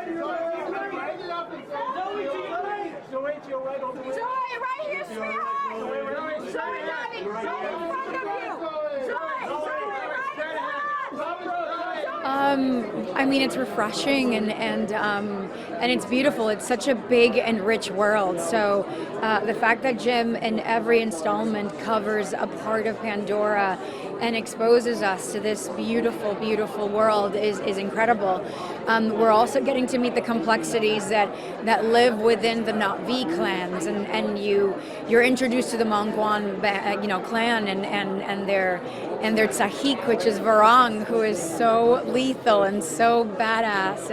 Zoe, right here, sweetheart! Zoe, darling! Zoe, in front of you! Zoe, right in front! I mean, it's refreshing and it's beautiful. It's such a big and rich world. So the fact that Jim in every installment covers a part of Pandora and exposes us to this beautiful, beautiful world is incredible. We're also getting to meet the complexities that live within the Na'vi clans, and you're introduced to the Mongwan, clan and their Tsahik, which is Varang, who is so lethal and so badass,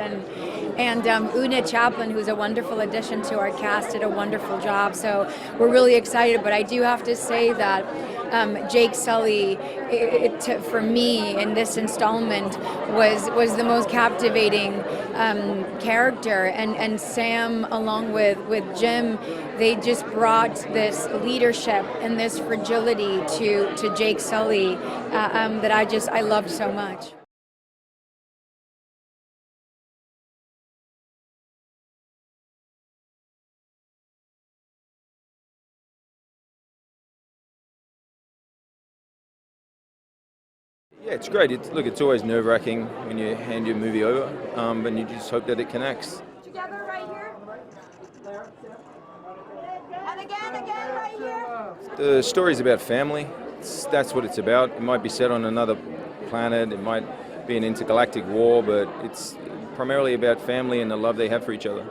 and Oona Chaplin, who's a wonderful addition to our cast, did a wonderful job. So we're really excited. But I do have to say that Jake Sully, for me in this installment, was the most captivating character, and Sam, along with Jim, they just brought this leadership and this fragility to Jake Sully that I loved so much. Yeah, it's great. It's always nerve-wracking when you hand your movie over, and you just hope that it connects. Together right here. And again right here. The story's about family. That's what it's about. It might be set on another planet. It might be an intergalactic war, but it's primarily about family and the love they have for each other.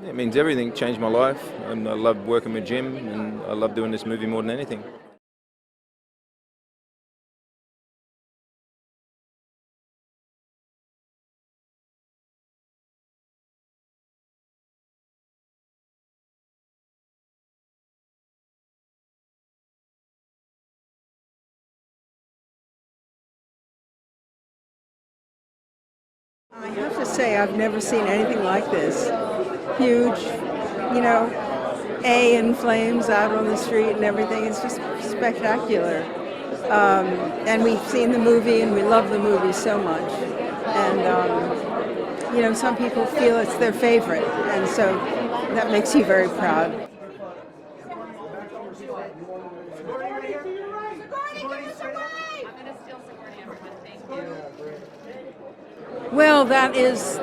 It means everything. It changed my life, and I love working with Jim, and I love doing this movie more than anything. I have to say, I've never seen anything like this. Huge, A in flames out on the street and everything. It's just spectacular. And we've seen the movie and we love the movie so much. And, some people feel it's their favorite. And so that makes you very proud. Well, that is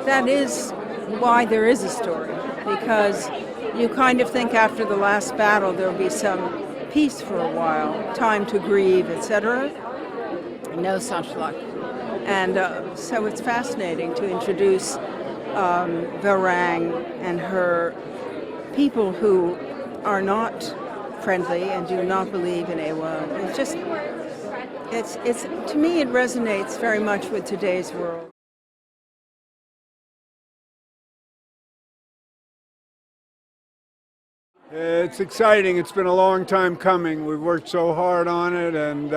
why there is a story, because you kind of think after the last battle there'll be some peace for a while, time to grieve, etc. No such luck. And so it's fascinating to introduce Varang and her people who are not friendly and do not believe in Ewa. It's to me it resonates very much with today's world. It's exciting. It's been a long time coming. We've worked so hard on it, and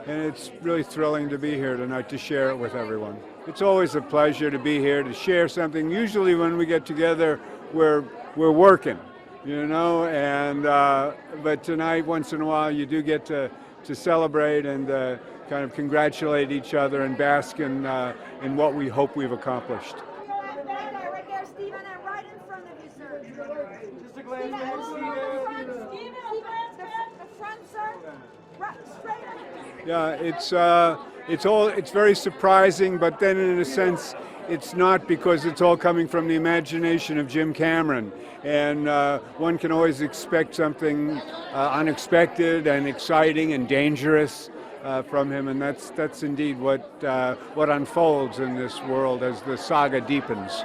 it's really thrilling to be here tonight to share it with everyone. It's always a pleasure to be here to share something. Usually when we get together, we're working, but tonight, once in a while, you do get to celebrate and kind of congratulate each other and bask in what we hope we've accomplished. Yeah, it's very surprising, but then in a sense, it's not, because it's all coming from the imagination of Jim Cameron, and one can always expect something unexpected and exciting and dangerous from him, and that's indeed what unfolds in this world as the saga deepens.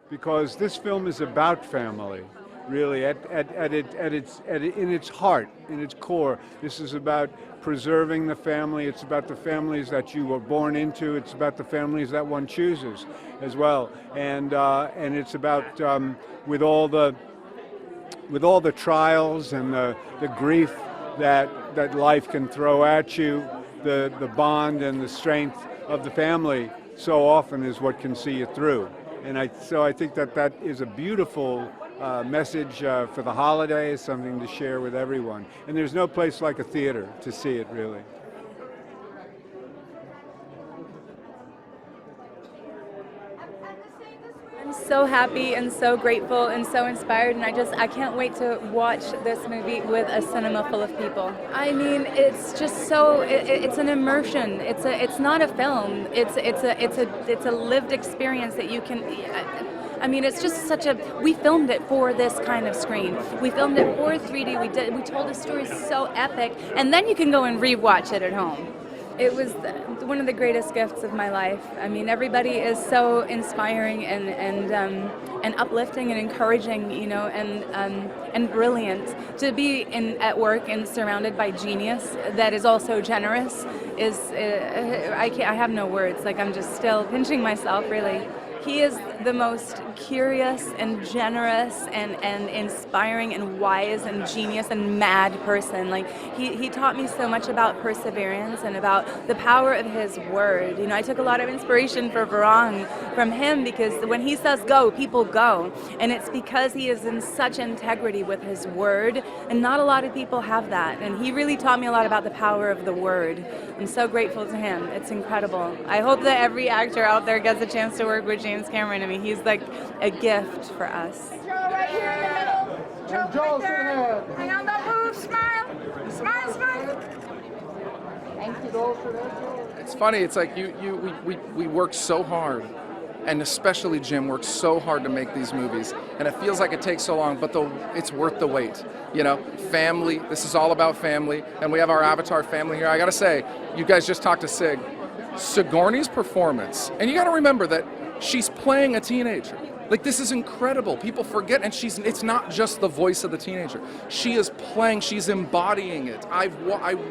Because this film is about family, really, in its heart, in its core. This is about preserving the family. It's about the families that you were born into. It's about the families that one chooses, as well. And it's about with all the trials and the grief that life can throw at you, the bond and the strength of the family so often is what can see you through. And so I think that is a beautiful message for the holidays, something to share with everyone. And there's no place like a theater to see it, really. I'm so happy and so grateful and so inspired, and I can't wait to watch this movie with a cinema full of people. I mean, it's just so it's an immersion. It's not a film. It's a lived experience that you can. I mean, it's just such a. We filmed it for this kind of screen. We filmed it for 3D. We told a story so epic, and then you can go and rewatch it at home. It was one of the greatest gifts of my life. I mean, everybody is so inspiring and uplifting and encouraging, you know, and brilliant. To be at work and surrounded by genius that is also generous is I have no words. Like, I'm just still pinching myself, really. He is the most curious and generous and inspiring and wise and genius and mad person. Like, he taught me so much about perseverance and about the power of his word. You know, I took a lot of inspiration for Varang from him, because when he says go, people go. And it's because he is in such integrity with his word, and not a lot of people have that. And he really taught me a lot about the power of the word. I'm so grateful to him. It's incredible. I hope that every actor out there gets a chance to work with James Cameron. I mean, he's like a gift for us. Joe right here in the middle. Joe right there. Hang on, don't move. Smile. Smile, smile. Thank you. It's funny. It's like we worked so hard, and especially Jim worked so hard to make these movies, and it feels like it takes so long, but it's worth the wait. You know, family. This is all about family, and we have our Avatar family here. I gotta say, you guys just talked to Sig. Sigourney's performance, and you gotta remember that she's playing a teenager. Like, this is incredible. People forget, and it's not just the voice of the teenager. She is playing, she's embodying it. I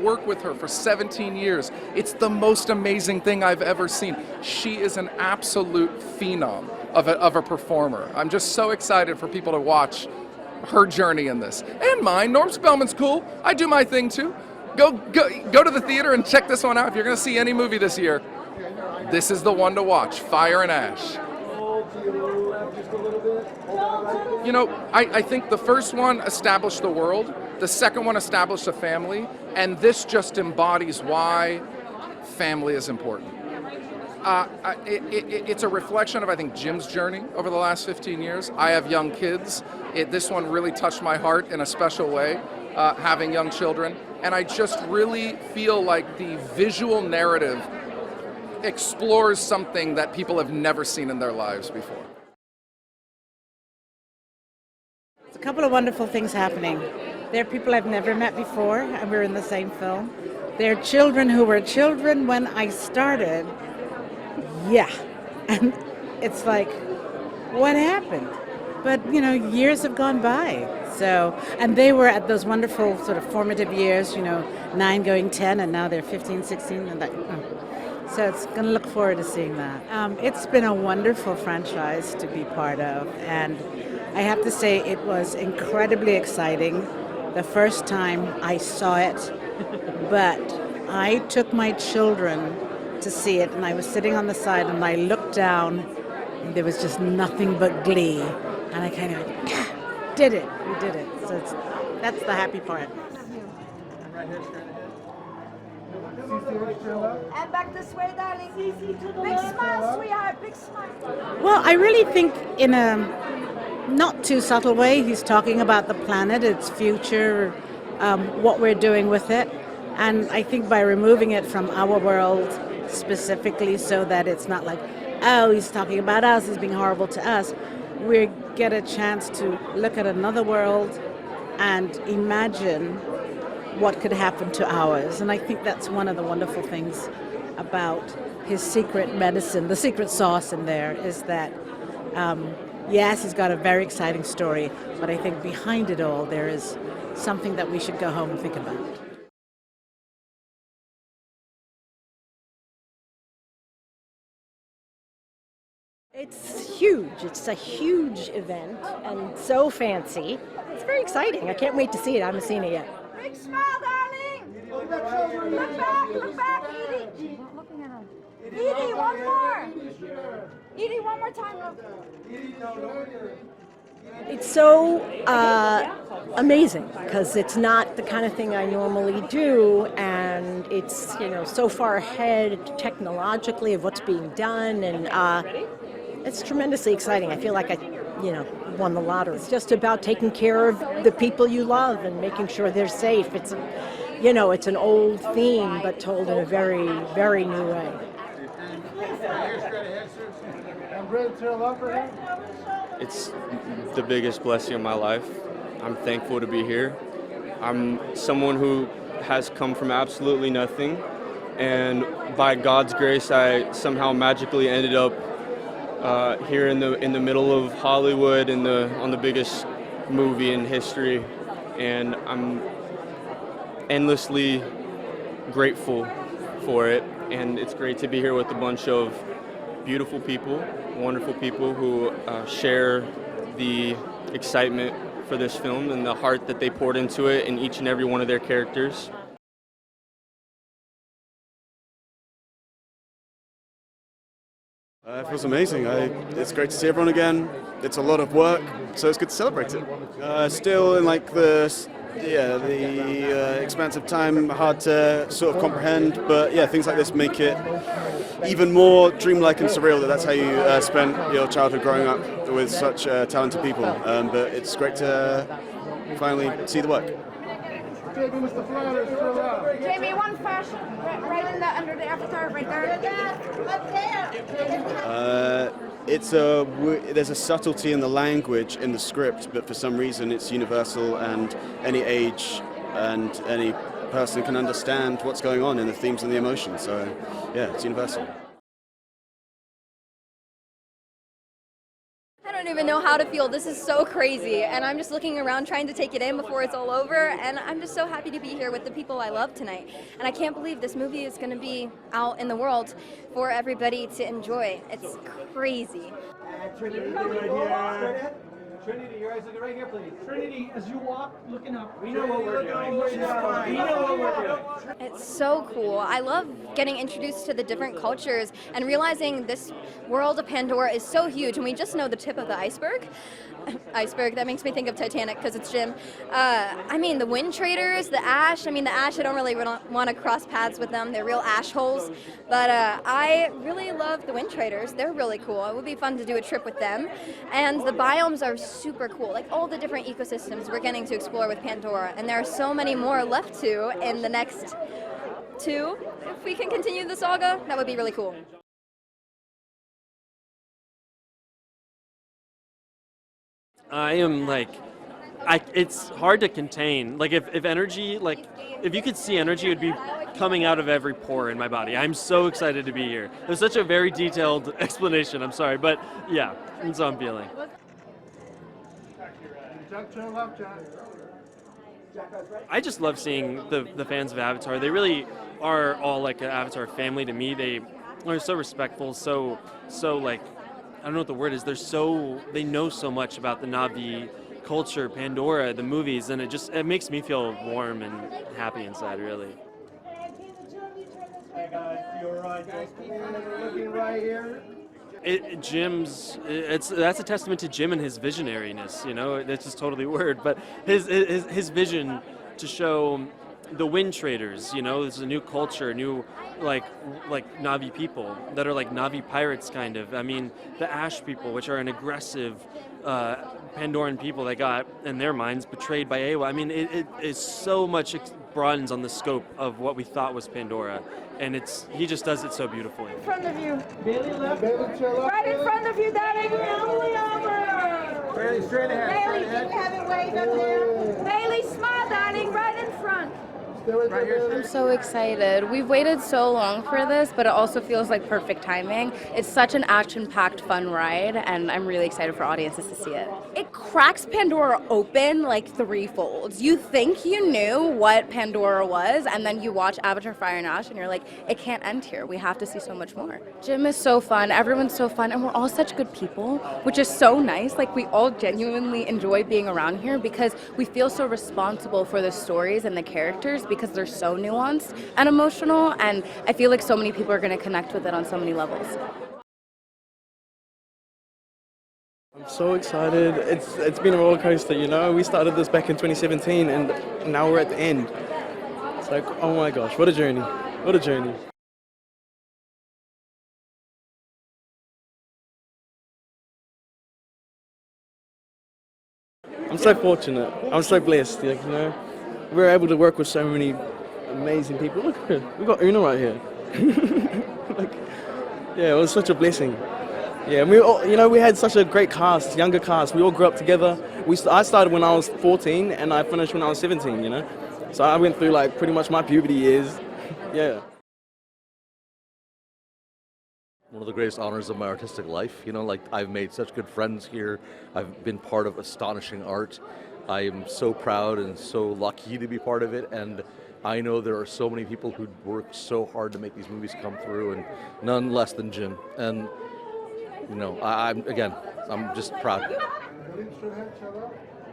worked with her for 17 years. It's the most amazing thing I've ever seen. She is an absolute phenom of a performer. I'm just so excited for people to watch her journey in this. And mine. Norm Spellman's cool. I do my thing too. Go to the theater and check this one out. If you're going to see any movie this year, this is the one to watch, Fire and Ash. You know, I think the first one established the world, the second one established a family, and this just embodies why family is important. It's a reflection of, I think, Jim's journey over the last 15 years. I have young kids. This one really touched my heart in a special way, having young children. And I just really feel like the visual narrative explores something that people have never seen in their lives before. There's a couple of wonderful things happening. There are people I've never met before, and we're in the same film. There are children who were children when I started. Yeah. And it's like, what happened? But, you know, years have gone by. So, and they were at those wonderful sort of formative years, you know, 9 going 10, and now they're 15, 16, and that. So it's going to look forward to seeing that. It's been a wonderful franchise to be part of, and I have to say it was incredibly exciting the first time I saw it, but I took my children to see it, and I was sitting on the side, and I looked down, and there was just nothing but glee, and I kind of did it. We did it. So that's the happy part. And back this way, darling. Big smile, sweetheart. Big smile. Well, I really think in a not too subtle way, he's talking about the planet, its future, what we're doing with it. And I think by removing it from our world specifically, so that it's not like, oh, he's talking about us, he's being horrible to us, we get a chance to look at another world and imagine what could happen to ours. And I think that's one of the wonderful things about his secret medicine, the secret sauce in there, is that, yes, he's got a very exciting story, but I think behind it all there is something that we should go home and think about. It's huge. It's a huge event and so fancy. It's very exciting. I can't wait to see it. I haven't seen it yet. Big smile, darling. Look back, Edie. Edie, one more. Edie, one more time. Look. It's so amazing because it's not the kind of thing I normally do, and it's so far ahead technologically of what's being done, and it's tremendously exciting. I feel like I won the lottery. It's just about taking care of the people you love and making sure they're safe. It's it's an old theme but told in a very, very new way. It's the biggest blessing of my life. I'm thankful to be here. I'm someone who has come from absolutely nothing, and by God's grace, I somehow magically ended up here in the middle of Hollywood on the biggest movie in history, and I'm endlessly grateful for it. And it's great to be here with a bunch of beautiful people, wonderful people who share the excitement for this film and the heart that they poured into it in each and every one of their characters. It feels amazing. It's great to see everyone again. It's a lot of work, so it's good to celebrate it. Still in like the expanse of time, hard to sort of comprehend, but yeah, things like this make it even more dreamlike and surreal. That's how you spent your childhood growing up with such talented people. But it's great to finally see the work. Jamie, one flash, right in the under the avatar, right there. There's a subtlety in the language in the script, but for some reason it's universal, and any age and any person can understand what's going on in the themes and the emotions. So yeah, it's universal. I don't even know how to feel. This is so crazy, and I'm just looking around trying to take it in before it's all over, and I'm just so happy to be here with the people I love tonight. And I can't believe this movie is going to be out in the world for everybody to enjoy. It's crazy. Trinity, right here. Trinity, your eyes looking right here, please. Trinity, as you walk, looking up. We know what we're doing. We know what we're doing. It's so cool. I love getting introduced to the different cultures and realizing this world of Pandora is so huge, and we just know the tip of the iceberg. Iceberg, that makes me think of Titanic because it's Jim. I mean, the Wind Traders, the Ash. I mean, the Ash, I don't really want to cross paths with them. They're real ash holes. But I really love the Wind Traders. They're really cool. It would be fun to do a trip with them. And the biomes are super cool. Like all the different ecosystems we're getting to explore with Pandora. And there are so many more left to in the next 2. If we can continue the saga, that would be really cool. I am it's hard to contain. Like if energy, if you could see energy, it would be coming out of every pore in my body. I'm so excited to be here. There's such a very detailed explanation, I'm sorry, but yeah, that's how I'm feeling. I just love seeing the fans of Avatar. They really are all like an Avatar family to me. They are so respectful, so like, I don't know what the word is. They know so much about the Na'vi culture, Pandora, the movies, and it makes me feel warm and happy inside, really. Hey guys, you're right. Guys, keep looking right here. That's a testament to Jim and his visionariness. That's just totally weird, but his vision to show the Wind Traders. This is a new culture, new like Na'vi people that are like Na'vi pirates, kind of. I mean, the Ash people, which are an aggressive Pandoran people that got, in their minds, betrayed by Eywa. I mean, it is so much broadens on the scope of what we thought was Pandora, and he just does it so beautifully. In front of you. Bailey left. Right in front of you, Daddy. Bailey, straight ahead. Bailey, can you have it waved up there? Bailey, smile, darling, right in front. Right here. I'm so excited. We've waited so long for this, but it also feels like perfect timing. It's such an action-packed, fun ride, and I'm really excited for audiences to see it. It cracks Pandora open like 3-fold. You think you knew what Pandora was, and then you watch Avatar Fire and Ash, and you're like, it can't end here. We have to see so much more. Jim is so fun. Everyone's so fun, and we're all such good people, which is so nice. Like, we all genuinely enjoy being around here because we feel so responsible for the stories and the characters, because they're so nuanced and emotional, and I feel like so many people are going to connect with it on so many levels. I'm So excited. It's been a roller coaster, you know. We started this back in 2017 and now we're at the end. It's like, oh my gosh, what a journey. What a journey. I'm so fortunate. I'm so blessed, like, you know. We're able to work with so many amazing people. Look at her. We've got Oona right here. Like, yeah, it was such a blessing. Yeah, and we all, you know, we had such a great cast, younger cast. We all grew up together. I started when I was 14 and I finished when I was 17, you know. So I went through like pretty much my puberty years. Yeah. One of the greatest honors of my artistic life. You know, like I've made such good friends here. I've been part of astonishing art. I am so proud and so lucky to be part of it. And I know there are so many people who work so hard to make these movies come through, and none less than Jim. And you know, I'm just proud.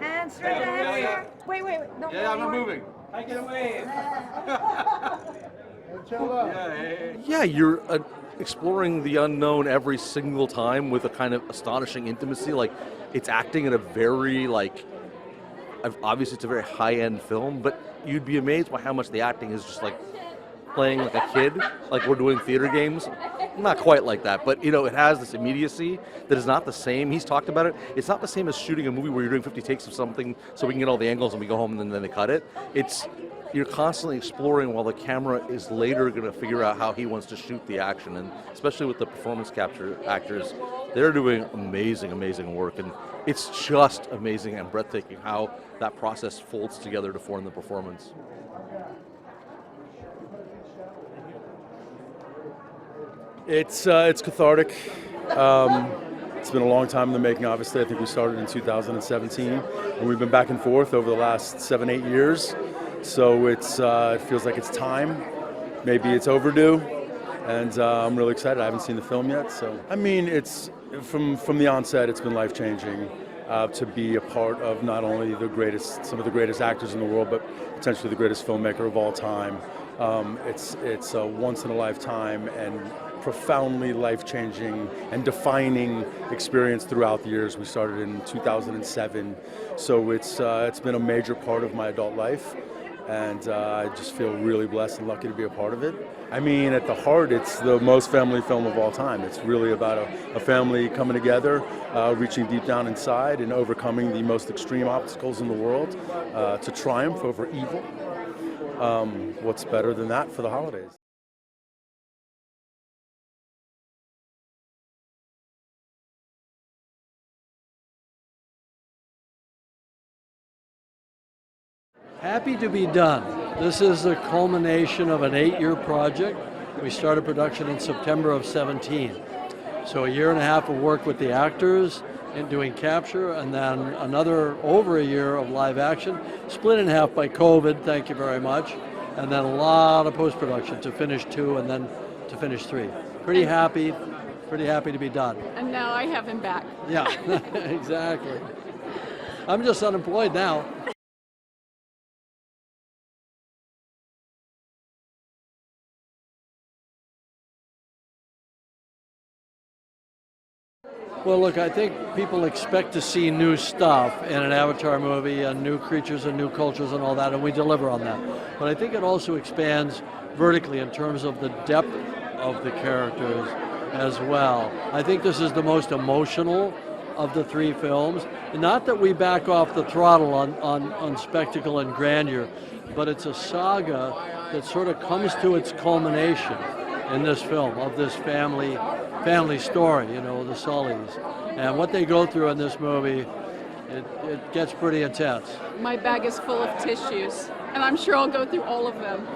And straight ahead, sir. Wait. No, yeah, I'm not moving. I get away. Yeah, you're exploring the unknown every single time with a kind of astonishing intimacy. Like, it's acting in a very, like, obviously it's a very high-end film, but you'd be amazed by how much the acting is just like playing like a kid, like we're doing theater games. Not quite like that, but you know, it has this immediacy that is not the same. He's talked about it. It's not the same as shooting a movie where you're doing 50 takes of something so we can get all the angles and we go home and then they cut it. You're constantly exploring while the camera is later going to figure out how he wants to shoot the action, and especially with the performance capture actors, they're doing amazing work, and it's just amazing and breathtaking how that process folds together to form the performance. It's cathartic. It's been a long time in the making, obviously. I think we started in 2017, and we've been back and forth over the last 7-8 years. So it feels like it's time. Maybe it's overdue, and I'm really excited. I haven't seen the film yet, so I mean, it's from the onset, it's been life-changing to be a part of not only some of the greatest actors in the world, but potentially the greatest filmmaker of all time. It's a once-in-a-lifetime and profoundly life-changing and defining experience throughout the years. We started in 2007, so it's been a major part of my adult life, and I just feel really blessed and lucky to be a part of it. I mean, at the heart, it's the most family film of all time. It's really about a family coming together, reaching deep down inside and overcoming the most extreme obstacles in the world to triumph over evil. What's better than that for the holidays? Happy to be done. This is the culmination of an 8-year project. We started production in September of 17. So a year and a half of work with the actors and doing capture, and then another over a year of live action, split in half by COVID, thank you very much, and then a lot of post-production to finish 2 and then to finish 3. Pretty happy to be done. And now I have him back. Yeah, exactly. I'm just unemployed now. Well, look, I think people expect to see new stuff in an Avatar movie and new creatures and new cultures and all that, and we deliver on that. But I think it also expands vertically in terms of the depth of the characters as well. I think this is the most emotional of the 3 films. Not that we back off the throttle on spectacle and grandeur, but it's a saga that sort of comes to its culmination in this film of this family story, you know, the Sullys. And what they go through in this movie, it gets pretty intense. My bag is full of tissues, and I'm sure I'll go through all of them.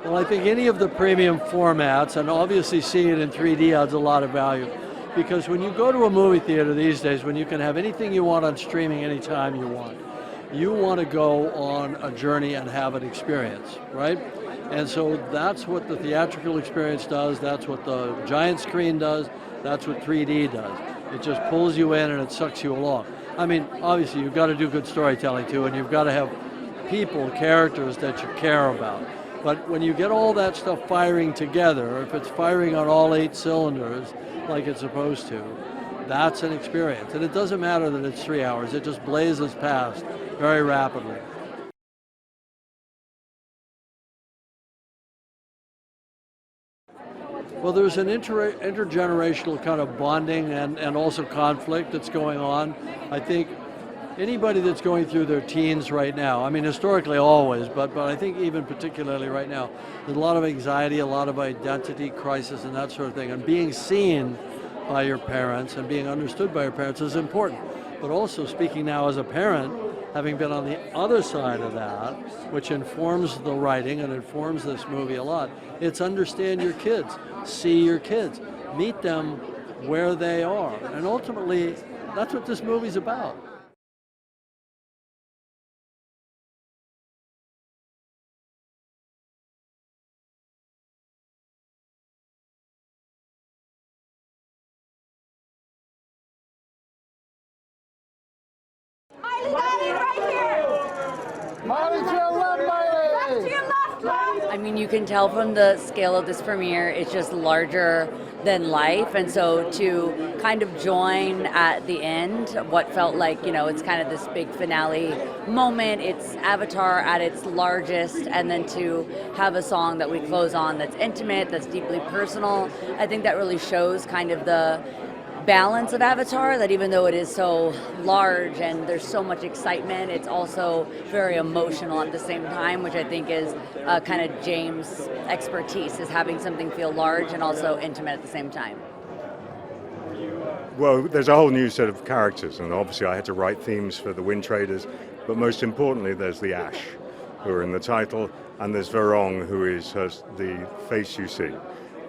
Well, I think any of the premium formats, and obviously seeing it in 3D adds a lot of value. Because when you go to a movie theater these days, when you can have anything you want on streaming anytime you want to go on a journey and have an experience, right? And so that's what the theatrical experience does, that's what the giant screen does, that's what 3D does. It just pulls you in and it sucks you along. I mean, obviously you've got to do good storytelling too, and you've got to have people, characters that you care about. But when you get all that stuff firing together, if it's firing on all 8 cylinders like it's supposed to, that's an experience. And it doesn't matter that it's 3 hours, it just blazes past very rapidly. Well, there's an intergenerational kind of bonding and also conflict that's going on. I think anybody that's going through their teens right now, I mean historically always, but I think even particularly right now, there's a lot of anxiety, a lot of identity crisis and that sort of thing. And being seen by your parents and being understood by your parents is important. But also speaking now as a parent, having been on the other side of that, which informs the writing and informs this movie a lot, it's understand your kids, see your kids, meet them where they are. And ultimately, that's what this movie's about. I mean, you can tell from the scale of this premiere, it's just larger than life. And so to kind of join at the end, what felt like, it's kind of this big finale moment. It's Avatar at its largest. And then to have a song that we close on that's intimate, that's deeply personal. I think that really shows kind of the balance of Avatar, that even though it is so large and there's so much excitement, it's also very emotional at the same time, which I think is kind of James' expertise, is having something feel large and also intimate at the same time. Well, there's a whole new set of characters, and obviously I had to write themes for the Wind Traders, but most importantly there's the Ash, who are in the title, and there's Varang, who is the face you see.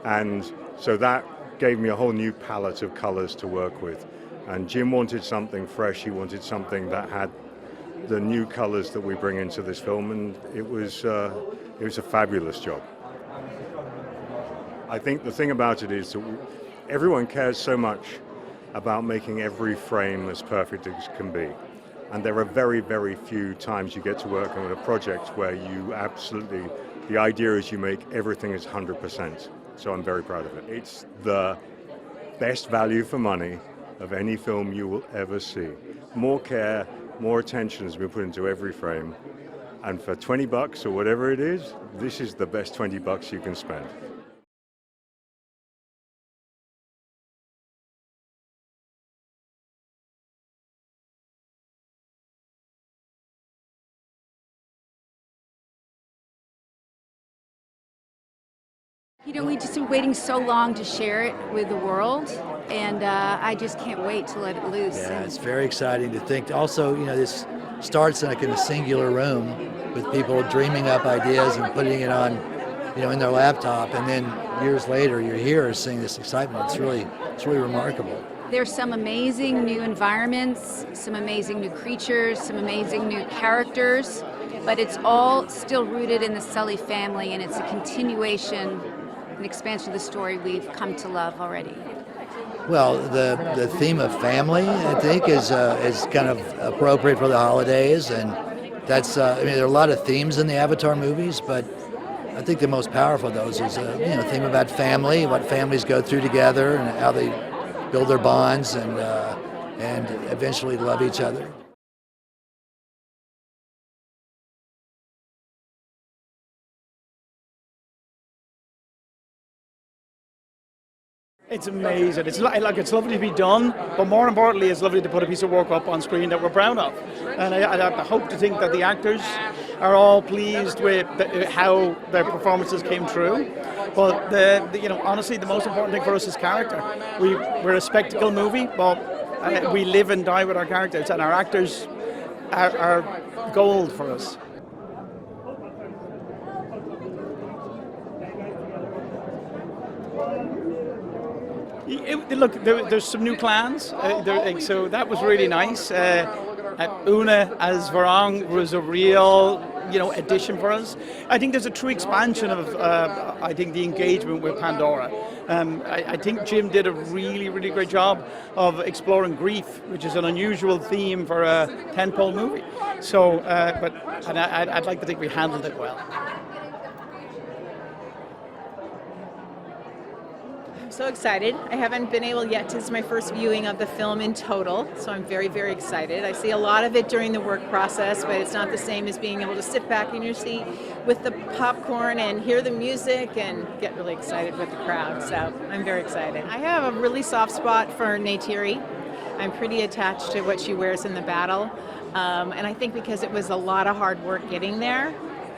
And so that gave me a whole new palette of colors to work with. And Jim wanted something fresh, he wanted something that had the new colors that we bring into this film, and it was a fabulous job. I think the thing about it is that everyone cares so much about making every frame as perfect as can be. And there are very, very few times you get to work on a project where you absolutely, the idea is you make everything as 100%. So I'm very proud of it. It's the best value for money of any film you will ever see. More care, more attention has been put into every frame. And for $20 or whatever it is, this is the best $20 you can spend. We've just been waiting so long to share it with the world, and I just can't wait to let it loose. Yeah, it's very exciting to think. Also, this starts in a singular room with people dreaming up ideas and putting it on, in their laptop, and then years later you're here seeing this excitement. It's really remarkable. There's some amazing new environments, some amazing new creatures, some amazing new characters, but it's all still rooted in the Sully family, and it's a continuation, an expansion of the story we've come to love already. Well, the theme of family, I think, is kind of appropriate for the holidays, and that's there are a lot of themes in the Avatar movies, but I think the most powerful of those is a theme about family, what families go through together, and how they build their bonds and eventually love each other. It's amazing. It's lovely to be done, but more importantly, it's lovely to put a piece of work up on screen that we're proud of. And I hope to think that the actors are all pleased with how their performances came through. But honestly, the most important thing for us is character. We're a spectacle movie, but we live and die with our characters, and our actors are gold for us. Look, there's some new clans, so that was really nice. Oona as Varang was a real addition for us. I think there's a true expansion of, I think, the engagement with Pandora. I think Jim did a really, really great job of exploring grief, which is an unusual theme for a tentpole movie. So, I'd like to think we handled it well. So excited. I haven't been able yet. This is my first viewing of the film in total, so I'm very, very excited. I see a lot of it during the work process, but it's not the same as being able to sit back in your seat with the popcorn and hear the music and get really excited with the crowd. So I'm very excited. I have a really soft spot for Neytiri. I'm pretty attached to what she wears in the battle, and I think because it was a lot of hard work getting there,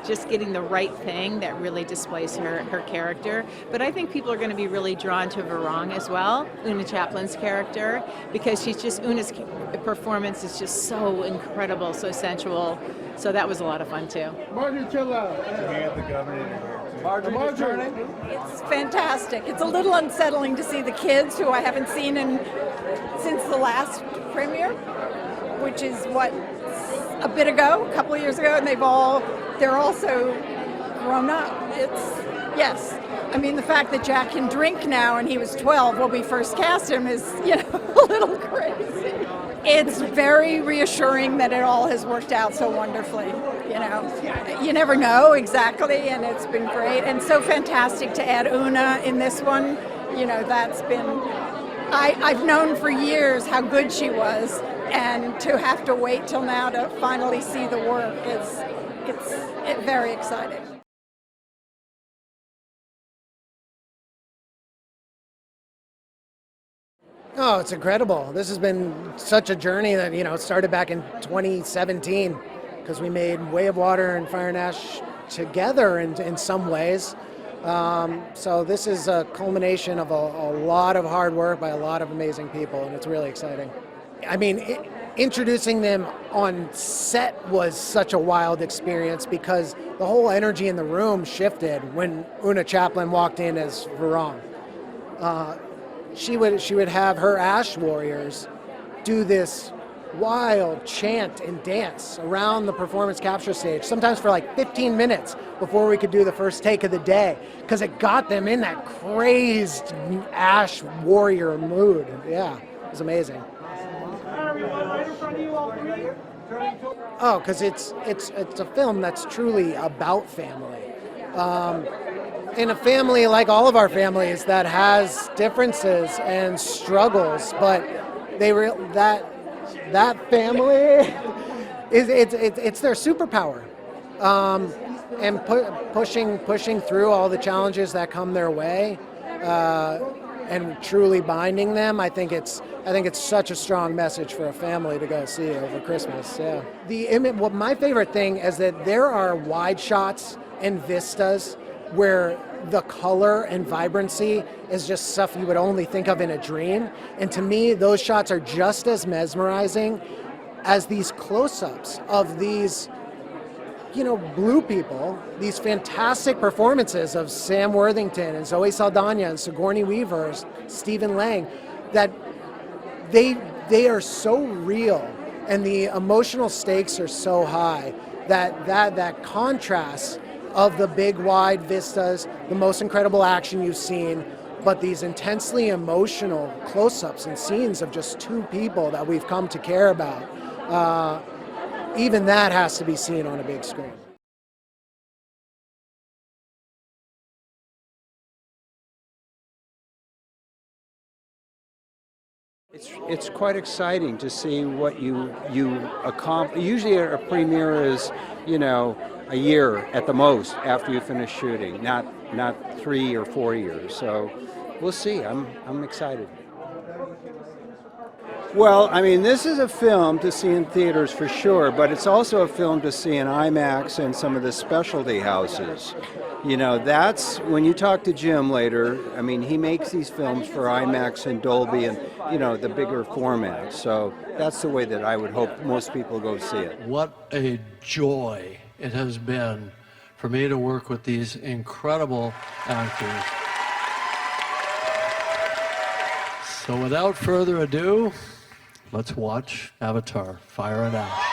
just getting the right thing that really displays her character. But I think people are going to be really drawn to Varang as well, Oona Chaplin's character, because Oona's performance is just so incredible, so sensual. So that was a lot of fun too. Margery, chill out. Margery turning. It's fantastic. It's a little unsettling to see the kids who I haven't seen since the last premiere, which is a bit ago, a couple of years ago, and they're also grown up. Yes. I mean, the fact that Jack can drink now and he was 12 when we first cast him is, a little crazy. It's very reassuring that it all has worked out so wonderfully. You never know exactly, and it's been great. And so fantastic to add Oona in this one. That's been, I've known for years how good she was, and to have to wait till now to finally see the work it's very exciting. Oh, it's incredible. This has been such a journey that, started back in 2017 because we made Way of Water and Fire and Ash together in some ways. So this is a culmination of a lot of hard work by a lot of amazing people, and it's really exciting. I mean, introducing them on set was such a wild experience because the whole energy in the room shifted when Oona Chaplin walked in as Varang. She would have her Ash Warriors do this wild chant and dance around the performance capture stage, sometimes for like 15 minutes before we could do the first take of the day, because it got them in that crazed Ash Warrior mood. Yeah, it was amazing. Oh, because it's a film that's truly about family. In a family like all of our families that has differences and struggles, but that family it's their superpower, and pushing through all the challenges that come their way, and truly binding them. I think it's such a strong message for a family to go see over Christmas. Yeah. What my favorite thing is that there are wide shots and vistas where the color and vibrancy is just stuff you would only think of in a dream. And to me, those shots are just as mesmerizing as these close-ups of these, blue people, these fantastic performances of Sam Worthington and Zoe Saldaña and Sigourney Weaver, Stephen Lang, that they are so real and the emotional stakes are so high that contrast of the big wide vistas, the most incredible action you've seen, but these intensely emotional close-ups and scenes of just two people that we've come to care about, even that has to be seen on a big screen. It's quite exciting to see what you accomplish. Usually a premiere is, a year at the most after you finish shooting, not 3 or 4 years. So we'll see. I'm excited. Well, I mean, this is a film to see in theaters for sure, but it's also a film to see in IMAX and some of the specialty houses. That's when you talk to Jim later. I mean, he makes these films for IMAX and Dolby and, the bigger formats. So that's the way that I would hope most people go see it. What a joy it has been for me to work with these incredible actors. So without further ado, let's watch Avatar: Fire and Ash.